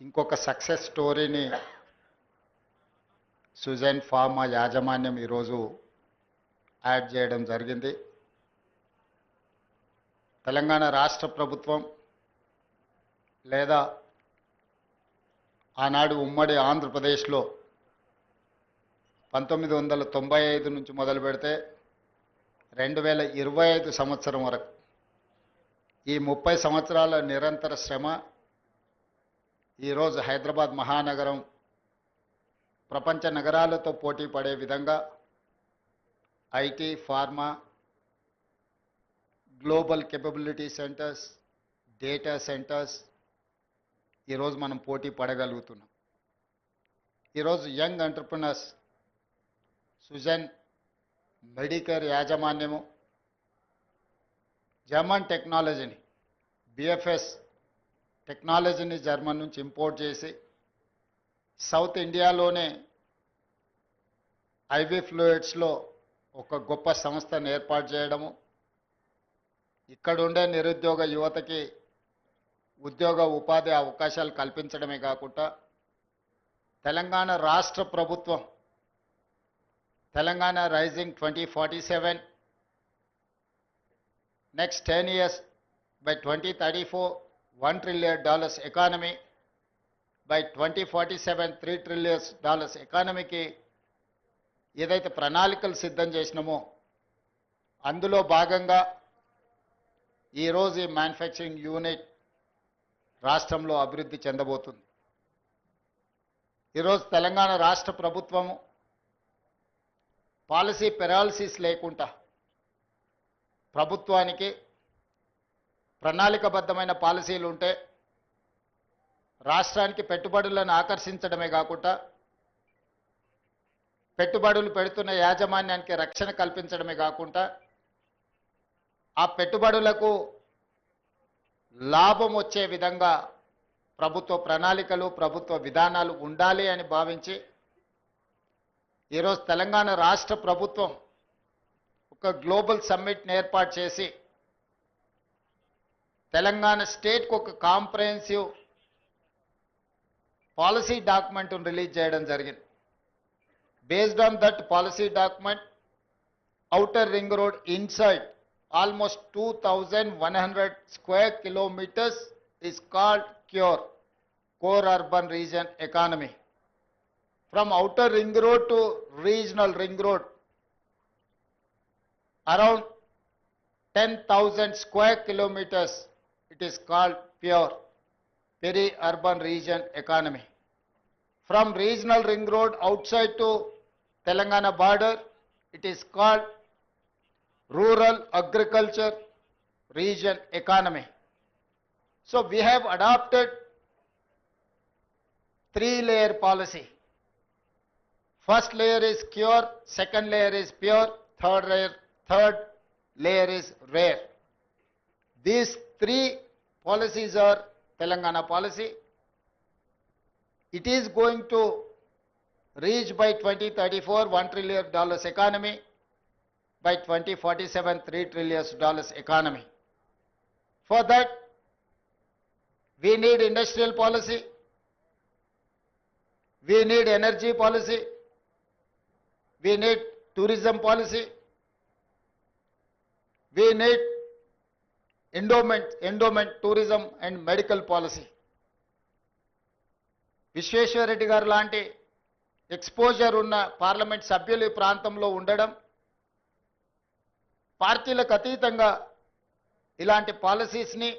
ఇంకొక సక్సెస్ స్టోరీని సుజన్ ఫార్మా యాజమాన్యం ఈరోజు యాడ్ చేయడం జరిగింది. తెలంగాణ రాష్ట్ర ప్రభుత్వం లేదా ఆనాడు ఉమ్మడి ఆంధ్రప్రదేశ్లో 1995 నుంచి మొదలు పెడితే 2025 సంవత్సరం వరకు ఈ 30 సంవత్సరాల నిరంతర శ్రమ ఈరోజు హైదరాబాద్ మహానగరం ప్రపంచ నగరాలతో పోటీ పడే విధంగా IT, pharma, global capability centres, data centres ఈరోజు మనం పోటీ పడగలుగుతున్నాం. ఈరోజు యంగ్ ఎంటర్ప్రినర్స్ సుజన్ మెడికేర్ యాజమాన్యము జర్మన్ టెక్నాలజీని బిఎఫ్ఎస్ టెక్నాలజీని జర్మన్ నుంచి ఇంపోర్ట్ చేసి సౌత్ ఇండియాలోనే ఐవీ ఫ్లూయిడ్స్లో ఒక గొప్ప సంస్థను ఏర్పాటు చేయడము, ఇక్కడుండే నిరుద్యోగ యువతకి ఉద్యోగ ఉపాధి అవకాశాలు కల్పించడమే కాకుండా తెలంగాణ రాష్ట్ర ప్రభుత్వం Telangana rising 2047 next 10 years by 2034 $1 trillion economy, by 2047 $3 trillion ఎకానమీకి ఏదైతే ప్రణాళికలు సిద్ధం చేసినామో అందులో భాగంగా ఈరోజు ఈ మ్యానుఫ్యాక్చరింగ్ యూనిట్ రాష్ట్రంలో అభివృద్ధి చెందబోతుంది. ఈరోజు తెలంగాణ రాష్ట్ర ప్రభుత్వము పాలసీ పెరాలసిస్ లేకుండా ప్రభుత్వానికి ప్రణాళికబద్ధమైన పాలసీలు ఉంటే రాష్ట్రానికి పెట్టుబడులను ఆకర్షించడమే కాకుండా పెట్టుబడులు పెడుతున్న యాజమాన్యానికి రక్షణ కల్పించడమే కాకుండా ఆ పెట్టుబడులకు లాభం వచ్చే విధంగా ప్రభుత్వ ప్రణాళికలు, ప్రభుత్వ విధానాలు ఉండాలి అని భావించి ఈరోజు తెలంగాణ రాష్ట్ర ప్రభుత్వం ఒక గ్లోబల్ సమ్మిట్ని ఏర్పాటు చేసి తెలంగాణ స్టేట్కి ఒక కాంప్రహెన్సివ్ పాలసీ డాక్యుమెంట్ను రిలీజ్ చేయడం జరిగింది. Based on that policy document, outer ring road inside almost 2,100 square kilometers is called CURE, Core Urban Region Economy. From outer ring road to regional ring road, around 10,000 square kilometers, it is called PURE, Peri-Urban Region Economy. From regional ring road outside to Telangana border, it is called Rural Agriculture Region Economy. So we have adopted 3-layer policy. First layer is CURE, second layer is PURE, third layer is RARE. These 3 policies are Telangana policy. It is going to reach by 2034 $1 trillion economy, by 2047 $3 trillion economy. For that, we need industrial policy, we need energy policy, we need tourism policy, we need endowment tourism and medical policy. Visweswara Reddy గారు లాంటి exposure ఉన్న parliament సభ్యులు ఈ ప్రాంతంలో ఉండడం, పార్టీలకు అతీతంగా ఇలాంటి పాలసీస్ని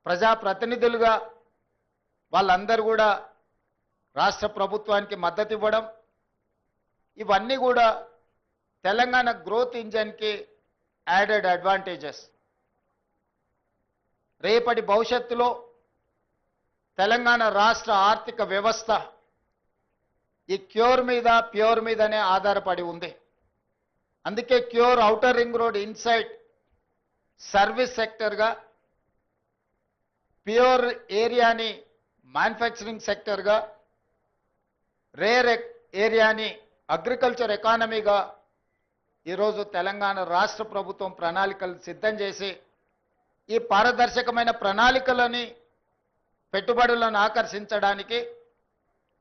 ప్రజాప్రతినిధులుగా వాళ్ళందరూ కూడా రాష్ట్ర ప్రభుత్వానికి మద్దతు ఇవ్వడం, ఇవన్నీ కూడా తెలంగాణ గ్రోత్ ఇంజన్కి యాడెడ్ అడ్వాంటేజెస్. రేపటి భవిష్యత్తులో తెలంగాణ రాష్ట్ర ఆర్థిక వ్యవస్థ ఈ క్యూర్ మీద, ప్యూర్ మీదనే ఆధారపడి ఉంది. అందుకే CURE outer ring road inside service సెక్టర్గా, ప్యూర్ ఏరియాని మ్యానుఫ్యాక్చరింగ్ సెక్టర్గా, రేర్ ఏరియాని అగ్రికల్చర్ ఎకానమీగా ఈరోజు తెలంగాణ రాష్ట్ర ప్రభుత్వం ప్రణాళికలు సిద్ధం చేసి ఈ పారదర్శకమైన ప్రణాళికలని పెట్టుబడులను ఆకర్షించడానికి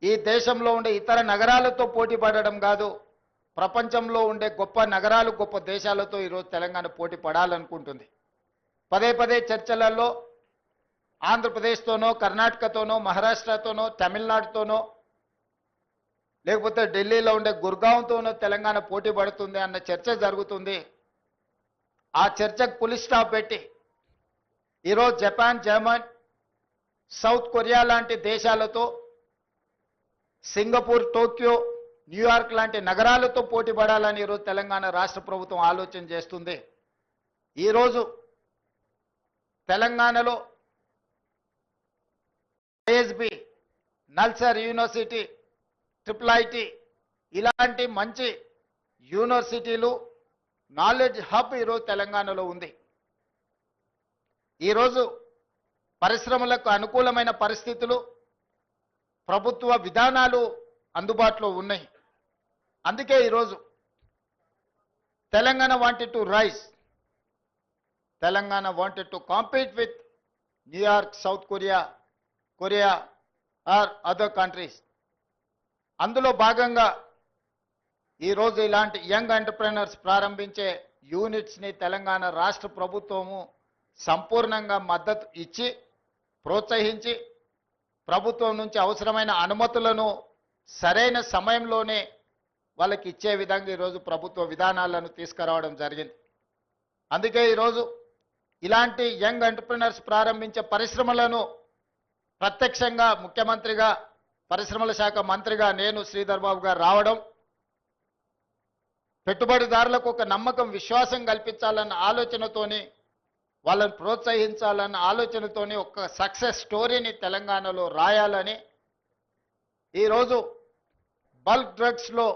ఈ దేశంలో ఉండే ఇతర నగరాలతో పోటీ పడడం కాదు, ప్రపంచంలో ఉండే గొప్ప నగరాలు గొప్ప దేశాలతో ఈరోజు తెలంగాణ పోటీ పడాలనుకుంటుంది. పదే పదే చర్చలలో ఆంధ్రప్రదేశ్తోనో, కర్ణాటకతోనో, మహారాష్ట్రతోనో, తమిళనాడుతోనో, లేకపోతే ఢిల్లీలో ఉండే గుర్గాంతోనో తెలంగాణ పోటీ పడుతుంది అన్న చర్చ జరుగుతుంది. ఆ చర్చకు పులి స్టాప్ పెట్టి ఈరోజు జపాన్, జర్మన్, సౌత్ కొరియా లాంటి దేశాలతో, సింగపూర్, టోక్యో, న్యూయార్క్ లాంటి నగరాలతో పోటీ పడాలని ఈరోజు తెలంగాణ రాష్ట్ర ప్రభుత్వం ఆలోచన చేస్తుంది. ఈరోజు తెలంగాణలో ISB, NALSAR university, triple IT ఇలాంటి మంచి యూనివర్సిటీలు, నాలెడ్జ్ హబ్ ఈరోజు తెలంగాణలో ఉంది. ఈరోజు పరిశ్రమలకు అనుకూలమైన పరిస్థితులు, ప్రభుత్వ విధానాలు అందుబాటులో ఉన్నాయి. అందుకే ఈరోజు Telangana wanted to rise, Telangana wanted to compete with New York, South Korea, Korea or other countries. అందులో భాగంగా ఈరోజు ఇలాంటి యంగ్ ఎంటర్ప్రెనర్స్ ప్రారంభించే యూనిట్స్ని తెలంగాణ రాష్ట్ర ప్రభుత్వము సంపూర్ణంగా మద్దతు ఇచ్చి ప్రోత్సహించి ప్రభుత్వం నుంచి అవసరమైన అనుమతులను సరైన సమయంలోనే వాళ్ళకి ఇచ్చే విధంగా ఈరోజు ప్రభుత్వ విధానాలను తీసుకురావడం జరిగింది. అందుకే ఈరోజు ఇలాంటి యంగ్ ఎంటర్ప్రెనర్స్ ప్రారంభించే పరిశ్రమలను ప్రత్యక్షంగా ముఖ్యమంత్రిగా, పరిశ్రమల శాఖ మంత్రిగా నేను శ్రీధర్ బాబు గారు రావడం, పెట్టుబడిదారులకు ఒక నమ్మకం, విశ్వాసం కల్పించాలన్న ఆలోచనతోని, వాళ్ళని ప్రోత్సహించాలన్న ఆలోచనతోని ఒక సక్సెస్ స్టోరీని తెలంగాణలో రాయాలని ఈరోజు బల్క్ డ్రగ్స్లో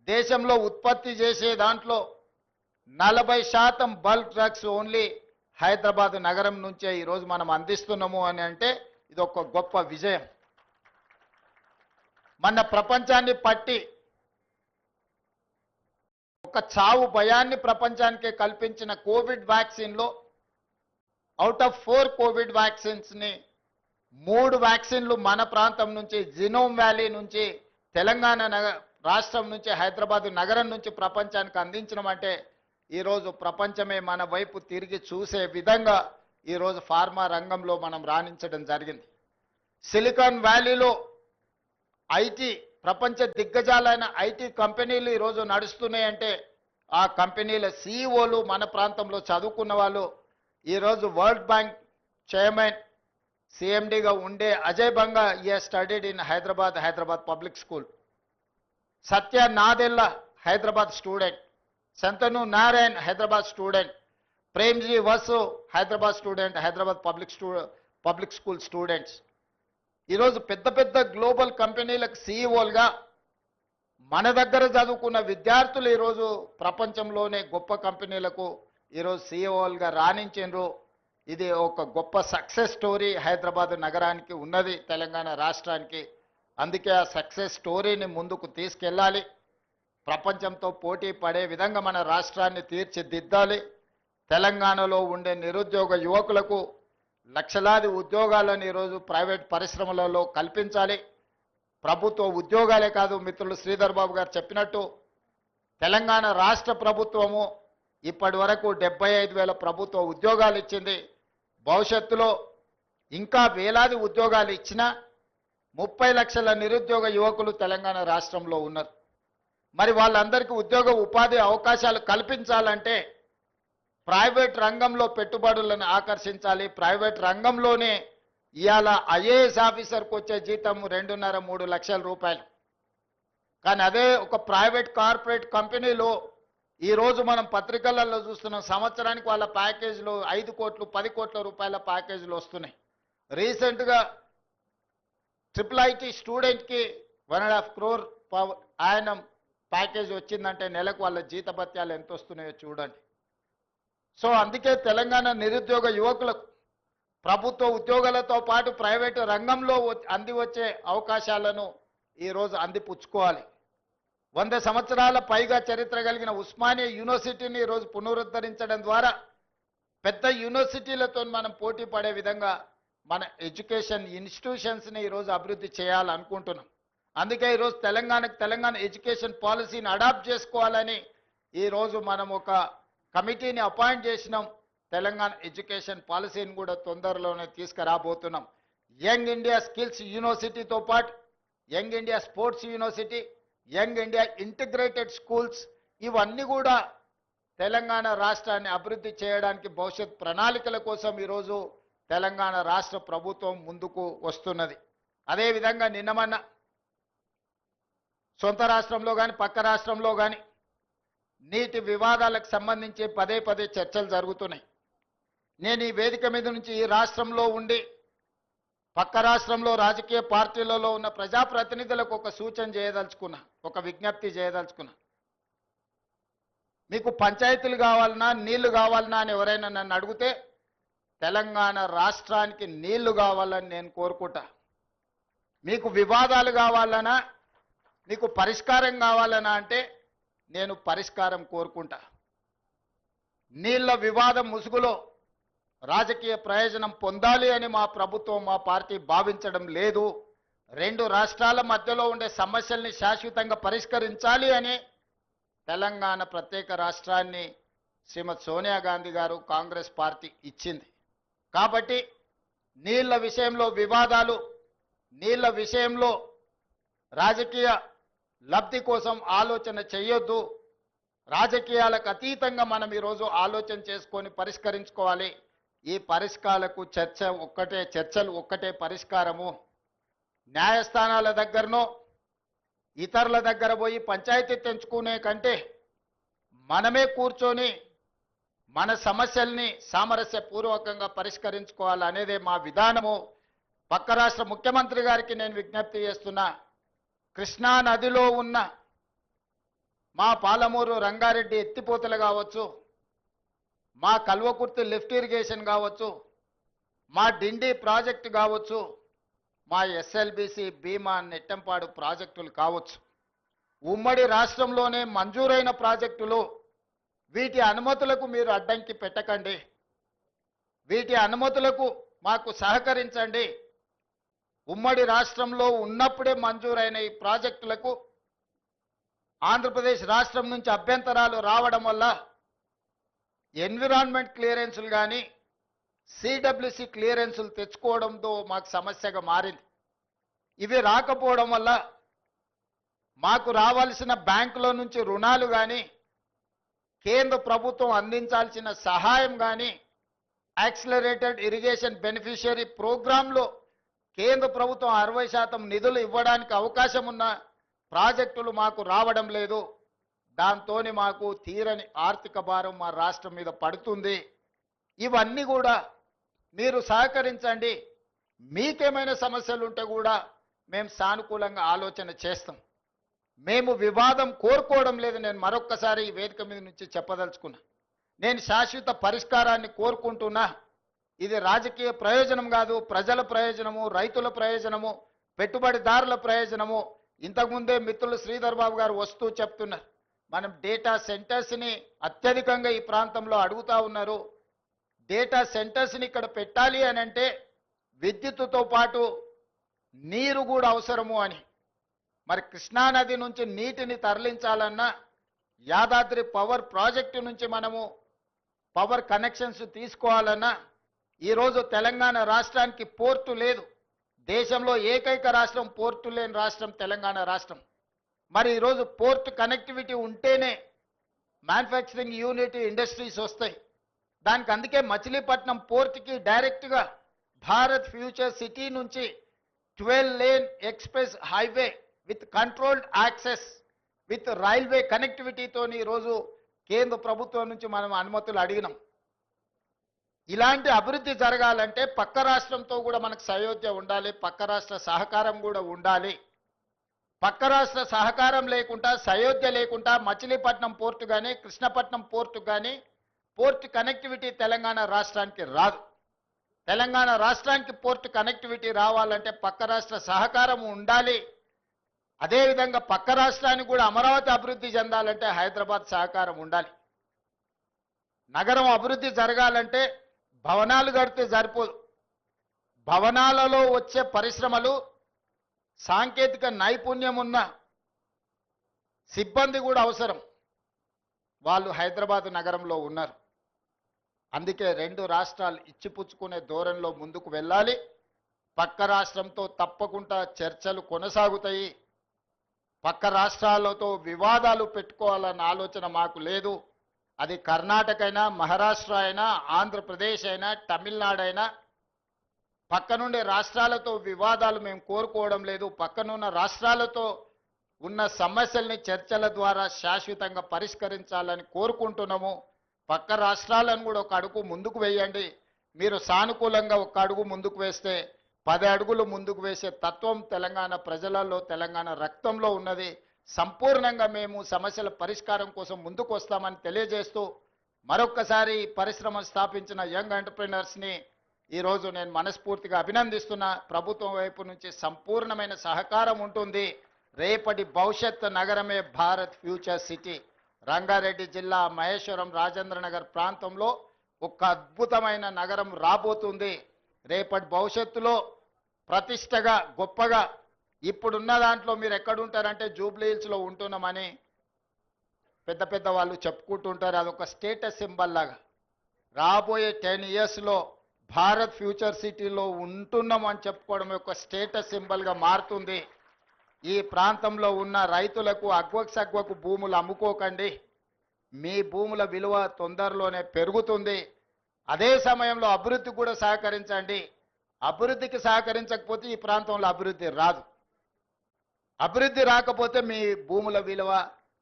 దేశంలో ఉత్పత్తి చేసే దాంట్లో 40% బల్క్ డ్రగ్స్ ఓన్లీ హైదరాబాద్ నగరం నుంచే ఈరోజు మనం అందిస్తున్నాము అని అంటే ఇది ఒక గొప్ప విజయం. మన ప్రపంచాన్ని పట్టి ఒక చావు భయాన్ని ప్రపంచానికి కల్పించిన కోవిడ్ వ్యాక్సిన్లో అవుట్ ఆఫ్ 4 కోవిడ్ వ్యాక్సిన్స్ని 3 వ్యాక్సిన్లు మన ప్రాంతం నుంచి, జినోమ్ వ్యాలీ నుంచి, తెలంగాణ రాష్ట్రం నుంచి, హైదరాబాద్ నగరం నుంచి ప్రపంచానికి అందించడం అంటే ఈరోజు ప్రపంచమే మన వైపు తిరిగి చూసే విధంగా ఈరోజు ఫార్మా రంగంలో మనం రాణించడం జరిగింది. సిలికాన్ వ్యాలీలో ఐటీ, ప్రపంచ దిగ్గజాలైన ఐటీ కంపెనీలు ఈరోజు నడుస్తున్నాయంటే ఆ కంపెనీల సీఈఓలు మన ప్రాంతంలో చదువుకున్న వాళ్ళు. ఈరోజు వరల్డ్ బ్యాంక్ చైర్మన్, సిఎండిగా ఉండే Ajay Banga studied in Hyderabad Public School. Satya Nadella Hyderabad student, Shantanu Narayan Hyderabad student, Premji Vasu Hyderabad student, Hyderabad Public School students. ఈరోజు పెద్ద పెద్ద గ్లోబల్ కంపెనీలకు సీఈఓలుగా మన దగ్గర చదువుకున్న విద్యార్థులు ఈరోజు ప్రపంచంలోనే గొప్ప కంపెనీలకు ఈరోజు సీఈఓలుగా రాణించారు. ఇది ఒక గొప్ప సక్సెస్ స్టోరీ హైదరాబాద్ నగరానికి ఉన్నది, తెలంగాణ రాష్ట్రానికి. అందుకే ఆ సక్సెస్ స్టోరీని ముందుకు తీసుకెళ్ళాలి, ప్రపంచంతో పోటీ పడే విధంగా మన రాష్ట్రాన్ని తీర్చిదిద్దాలి. తెలంగాణలో ఉండే నిరుద్యోగ యువకులకు లక్షలాది ఉద్యోగాలను ఈరోజు ప్రైవేట్ పరిశ్రమలలో కల్పించాలి. ప్రభుత్వ ఉద్యోగాలే కాదు, మిత్రులు శ్రీధర్ బాబు గారు చెప్పినట్టు తెలంగాణ రాష్ట్ర ప్రభుత్వము ఇప్పటి వరకు 75,000 ప్రభుత్వ ఉద్యోగాలు ఇచ్చింది. భవిష్యత్తులో ఇంకా వేలాది ఉద్యోగాలు ఇచ్చినా 30 లక్షల నిరుద్యోగ యువకులు తెలంగాణ రాష్ట్రంలో ఉన్నారు. మరి వాళ్ళందరికీ ఉద్యోగ ఉపాధి అవకాశాలు కల్పించాలంటే ప్రైవేట్ రంగంలో పెట్టుబడులను ఆకర్షించాలి. ప్రైవేట్ రంగంలోనే ఇవాళ ఐఏఎస్ ఆఫీసర్కి వచ్చే జీతం 2.5-3 లక్షల రూపాయలు. కానీ అదే ఒక ప్రైవేట్ కార్పొరేట్ కంపెనీలో ఈరోజు మనం పత్రికలలో చూస్తున్నాం, సంవత్సరానికి వాళ్ళ ప్యాకేజీలు 5 కోట్లు 10 కోట్ల రూపాయల ప్యాకేజీలు వస్తున్నాయి. రీసెంట్గా ట్రిపుల్ ఐటీ స్టూడెంట్కి 1.5 crore ఆయన ప్యాకేజ్ వచ్చిందంటే నెలకు వాళ్ళ జీతభత్యాలు ఎంత వస్తున్నాయో చూడండి. సో అందుకే తెలంగాణ నిరుద్యోగ యువకులకు ప్రభుత్వ ఉద్యోగాలతో పాటు ప్రైవేటు రంగంలో అంది వచ్చే అవకాశాలను ఈరోజు అందిపుచ్చుకోవాలి. 100 సంవత్సరాల పైగా చరిత్ర కలిగిన ఉస్మానియా యూనివర్సిటీని ఈరోజు పునరుద్ధరించడం ద్వారా పెద్ద యూనివర్సిటీలతో మనం పోటీ పడే విధంగా మన ఎడ్యుకేషన్ ఇన్స్టిట్యూషన్స్ని ఈరోజు అభివృద్ధి చేయాలనుకుంటున్నాం. అందుకే ఈరోజు తెలంగాణ ఎడ్యుకేషన్ పాలసీని అడాప్ట్ చేసుకోవాలని ఈరోజు మనం ఒక కమిటీని అపాయింట్ చేసినాం. తెలంగాణ ఎడ్యుకేషన్ పాలసీని కూడా తొందరలోనే తీసుకురాబోతున్నాం. యంగ్ ఇండియా స్కిల్స్ యూనివర్సిటీతో పాటు young India sports university, young India integrated schools, ఇవన్నీ కూడా తెలంగాణ రాష్ట్రాన్ని అభివృద్ధి చేయడానికి భవిష్యత్ ప్రణాళికల కోసం ఈరోజు తెలంగాణ రాష్ట్ర ప్రభుత్వం ముందుకు వస్తున్నది. అదేవిధంగా నిన్నమన్న సొంత రాష్ట్రంలో కానీ పక్క రాష్ట్రంలో కానీ నీటి వివాదాలకు సంబంధించి పదే పదే చర్చలు జరుగుతున్నాయి. నేను ఈ వేదిక మీద నుంచి ఈ రాష్ట్రంలో ఉండి పక్క రాష్ట్రంలో రాజకీయ పార్టీలలో ఉన్న ప్రజాప్రతినిధులకు ఒక సూచన చేయదలుచుకున్నా, ఒక విజ్ఞప్తి చేయదలుచుకున్నా. మీకు పంచాయతీలు కావాలన్నా నీళ్లు కావాలన్నా అని ఎవరైనా నన్ను అడిగితే తెలంగాణ రాష్ట్రానికి నీళ్లు కావాలని నేను కోరుకుంటా. మీకు వివాదాలు కావాలన్నా, మీకు పరిష్కారం కావాలన్నా అంటే నేను పరిష్కారం కోరుకుంటా. నీళ్ల వివాదం ముసుగులో రాజకీయ ప్రయోజనం పొందాలి అని మా ప్రభుత్వం, మా పార్టీ భావించడం లేదు. రెండు రాష్ట్రాల మధ్యలో ఉండే సమస్యల్ని శాశ్వతంగా పరిష్కరించాలి అని తెలంగాణ ప్రత్యేక రాష్ట్రాన్ని శ్రీమతి సోనియా గాంధీ గారు కాంగ్రెస్ పార్టీ ఇచ్చింది. కాబట్టి నీళ్ల విషయంలో వివాదాలు, నీళ్ల విషయంలో రాజకీయ లబ్ధి కోసం ఆలోచన చేయొద్దు. రాజకీయాలకు అతీతంగా మనం ఈరోజు ఆలోచన చేసుకొని పరిష్కరించుకోవాలి. ఈ పరిష్కారాలకు చర్చలు ఒక్కటే పరిష్కారము. న్యాయస్థానాల దగ్గరనో ఇతరుల దగ్గర పోయి పంచాయతీ తెంచుకునే కంటే మనమే కూర్చొని మన సమస్యల్ని సామరస్యపూర్వకంగా పరిష్కరించుకోవాలనేదే మా విధానము. పక్క రాష్ట్ర ముఖ్యమంత్రి గారికి నేను విజ్ఞప్తి చేస్తున్నా, కృష్ణా నదిలో ఉన్న మా పాలమూరు రంగారెడ్డి ఎత్తిపోతలు కావచ్చు, మా కల్వకుర్తి లిఫ్ట్ ఇరిగేషన్ కావచ్చు, మా డిండి ప్రాజెక్టు కావచ్చు, మా ఎస్ఎల్బిసి భీమా నెట్టంపాడు ప్రాజెక్టులు కావచ్చు, ఉమ్మడి రాష్ట్రంలోనే మంజూరైన ప్రాజెక్టులు. వీటి అనుమతులకు మీరు అడ్డంకి పెట్టకండి. వీటి అనుమతులకు మాకు సహకరించండి. ఉమ్మడి రాష్ట్రంలో ఉన్నప్పుడే మంజూరైన ఈ ప్రాజెక్టులకు ఆంధ్రప్రదేశ్ రాష్ట్రం నుంచి అభ్యంతరాలు రావడం వల్ల ఎన్విరాన్మెంట్ క్లియరెన్సులు కానీ సిడబ్ల్యూసి క్లియరెన్సులు తెచ్చుకోవడంతో మాకు సమస్యగా మారింది. ఇవి రాకపోవడం వల్ల మాకు రావాల్సిన బ్యాంకులో నుంచి రుణాలు కానీ, కేంద్ర ప్రభుత్వం అందించాల్సిన సహాయం కానీ, యాక్సిలరేటెడ్ ఇరిగేషన్ బెనిఫిషియరీ ప్రోగ్రాంలో కేంద్ర ప్రభుత్వం 60% నిధులు ఇవ్వడానికి అవకాశం ఉన్న ప్రాజెక్టులు మాకు రావడం లేదు. దాంతో మాకు తీరని ఆర్థిక భారం మా రాష్ట్రం మీద పడుతుంది. ఇవన్నీ కూడా మీరు సహకరించండి. మీకేమైనా సమస్యలు ఉంటే కూడా మేము సానుకూలంగా ఆలోచన చేస్తాం. మేము వివాదం కోరుకోవడం లేదు. నేను మరొక్కసారి ఈ వేదిక మీద నుంచి చెప్పదలుచుకున్నా, నేను శాశ్వత పరిష్కారాన్ని కోరుకుంటున్నా. ఇది రాజకీయ ప్రయోజనం కాదు, ప్రజల ప్రయోజనము, రైతుల ప్రయోజనము, పెట్టుబడిదారుల ప్రయోజనము. ఇంతకుముందే మిత్రులు శ్రీధర్ బాబు గారు వస్తూ చెప్తున్నారు, మనం డేటా సెంటర్స్ని అత్యధికంగా ఈ ప్రాంతంలో అడుగుతా ఉన్నారు. డేటా సెంటర్స్ని ఇక్కడ పెట్టాలి అని అంటే విద్యుత్తుతో పాటు నీరు కూడా అవసరము అని. మరి కృష్ణానది నుంచి నీటిని తరలించాలన్నా యాదాద్రి పవర్ ప్రాజెక్టు నుంచి మనము పవర్ కనెక్షన్స్ తీసుకోవాలన్నా ఈరోజు తెలంగాణ రాష్ట్రానికి పోర్టు లేదు. దేశంలో ఏకైక రాష్ట్రం పోర్టు లేని రాష్ట్రం తెలంగాణ రాష్ట్రం. మరి ఈరోజు పోర్ట్ కనెక్టివిటీ ఉంటేనే మ్యానుఫ్యాక్చరింగ్ యూనిట్ ఇండస్ట్రీస్ వస్తాయి. దానికి అందుకే మచిలీపట్నం పోర్ట్కి డైరెక్ట్గా భారత్ ఫ్యూచర్ సిటీ నుంచి 12 lane express highway with controlled access with railway కనెక్టివిటీతో ఈరోజు కేంద్ర ప్రభుత్వం నుంచి మనం అనుమతులు అడిగినాం. ఇలాంటి అభివృద్ధి జరగాలంటే పక్క రాష్ట్రంతో కూడా మనకు సయోధ్య ఉండాలి, పక్క రాష్ట్ర సహకారం కూడా ఉండాలి. పక్క రాష్ట్ర సహకారం లేకుండా, సయోధ్య లేకుండా మచిలీపట్నం పోర్టు కానీ కృష్ణపట్నం పోర్టు కానీ పోర్ట్ కనెక్టివిటీ తెలంగాణ రాష్ట్రానికి రాదు. తెలంగాణ రాష్ట్రానికి పోర్ట్ కనెక్టివిటీ రావాలంటే పక్క రాష్ట్ర సహకారం ఉండాలి. అదేవిధంగా పక్క రాష్ట్రానికి కూడా అమరావతి అభివృద్ధి చెందాలంటే హైదరాబాద్ సహకారం ఉండాలి. నగరం అభివృద్ధి జరగాలంటే భవనాలు కడితే సరిపోదు, భవనాలలో వచ్చే పరిశ్రమలు సాంకేతిక నైపుణ్యం ఉన్న సిబ్బంది కూడా అవసరం. వాళ్ళు హైదరాబాద్ నగరంలో ఉన్నారు. అందుకే రెండు రాష్ట్రాలు ఇచ్చిపుచ్చుకునే ధోరణిలో ముందుకు వెళ్ళాలి. పక్క రాష్ట్రంతో తప్పకుండా చర్చలు కొనసాగుతాయి. పక్క రాష్ట్రాలతో వివాదాలు పెట్టుకోవాలన్న ఆలోచన మాకు లేదు. అది కర్ణాటక అయినా, మహారాష్ట్ర అయినా, ఆంధ్రప్రదేశ్ అయినా, తమిళనాడు అయినా, పక్కనుండే రాష్ట్రాలతో వివాదాలు మేము కోరుకోవడం లేదు. పక్కనున్న రాష్ట్రాలతో ఉన్న సమస్యల్ని చర్చల ద్వారా శాశ్వతంగా పరిష్కరించాలని కోరుకుంటున్నాము. పక్క రాష్ట్రాలను కూడా ఒక అడుగు ముందుకు వేయండి. మీరు సానుకూలంగా ఒక అడుగు ముందుకు వేస్తే 10 అడుగులు ముందుకు వేసే తత్వం తెలంగాణ ప్రజలలో, తెలంగాణ రక్తంలో ఉన్నది. సంపూర్ణంగా మేము సమస్యల పరిష్కారం కోసం ముందుకు వస్తామని తెలియజేస్తూ మరొక్కసారి పరిశ్రమ స్థాపించిన యంగ్ ఎంటర్‌ప్రెన్యూర్స్‌ని ఈరోజు నేను మనస్ఫూర్తిగా అభినందిస్తున్నా. ప్రభుత్వం వైపు నుంచి సంపూర్ణమైన సహకారం ఉంటుంది. రేపటి భవిష్యత్ నగరమే భారత్ ఫ్యూచర్ సిటీ. రంగారెడ్డి జిల్లా మహేశ్వరం రాజేంద్రనగర్ ప్రాంతంలో ఒక అద్భుతమైన నగరం రాబోతుంది. రేపటి భవిష్యత్తులో ప్రతిష్టగా గొప్పగా ఇప్పుడున్న దాంట్లో మీరు ఎక్కడుంటారంటే జూబ్లీ హిల్స్లో ఉంటున్నామని పెద్ద పెద్ద వాళ్ళు చెప్పుకుంటుంటారు. అదొక స్టేటస్ సింబల్ లాగా రాబోయే 10 ఇయర్స్లో భారత్ ఫ్యూచర్ సిటీలో ఉంటున్నామని చెప్పుకోవడం ఒక స్టేటస్ సింబల్గా మారుతుంది. ఈ ప్రాంతంలో ఉన్న రైతులకు అగ్వకు భూములు అమ్ముకోకండి. మీ భూముల విలువ తొందరలోనే పెరుగుతుంది. అదే సమయంలో అభివృద్ధి కూడా సహకరించండి. అభివృద్ధికి సహకరించకపోతే ఈ ప్రాంతంలో అభివృద్ధి రాదు. అభివృద్ధి రాకపోతే మీ భూముల విలువ,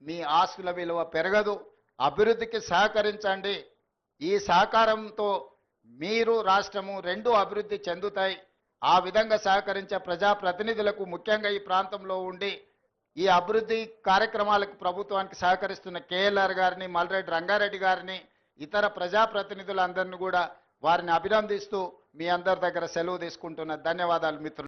మీ ఆస్తుల విలువ పెరగదు. అభివృద్ధికి సహకరించండి. ఈ సహకారంతో మీరు రాష్ట్రము రెండు అభివృద్ధి చెందుతాయి. ఆ విధంగా సహకరించే ప్రజాప్రతినిధులకు, ముఖ్యంగా ఈ ప్రాంతంలో ఉండి ఈ అభివృద్ధి కార్యక్రమాలకు ప్రభుత్వానికి సహకరిస్తున్న కేఎల్ఆర్ గారిని, మల్రెడ్డి రంగారెడ్డి గారిని, ఇతర ప్రజాప్రతినిధులందరినీ కూడా వారిని అభినందిస్తూ మీ అందరి దగ్గర సెలవు తీసుకుంటున్న ధన్యవాదాలు మిత్రులు.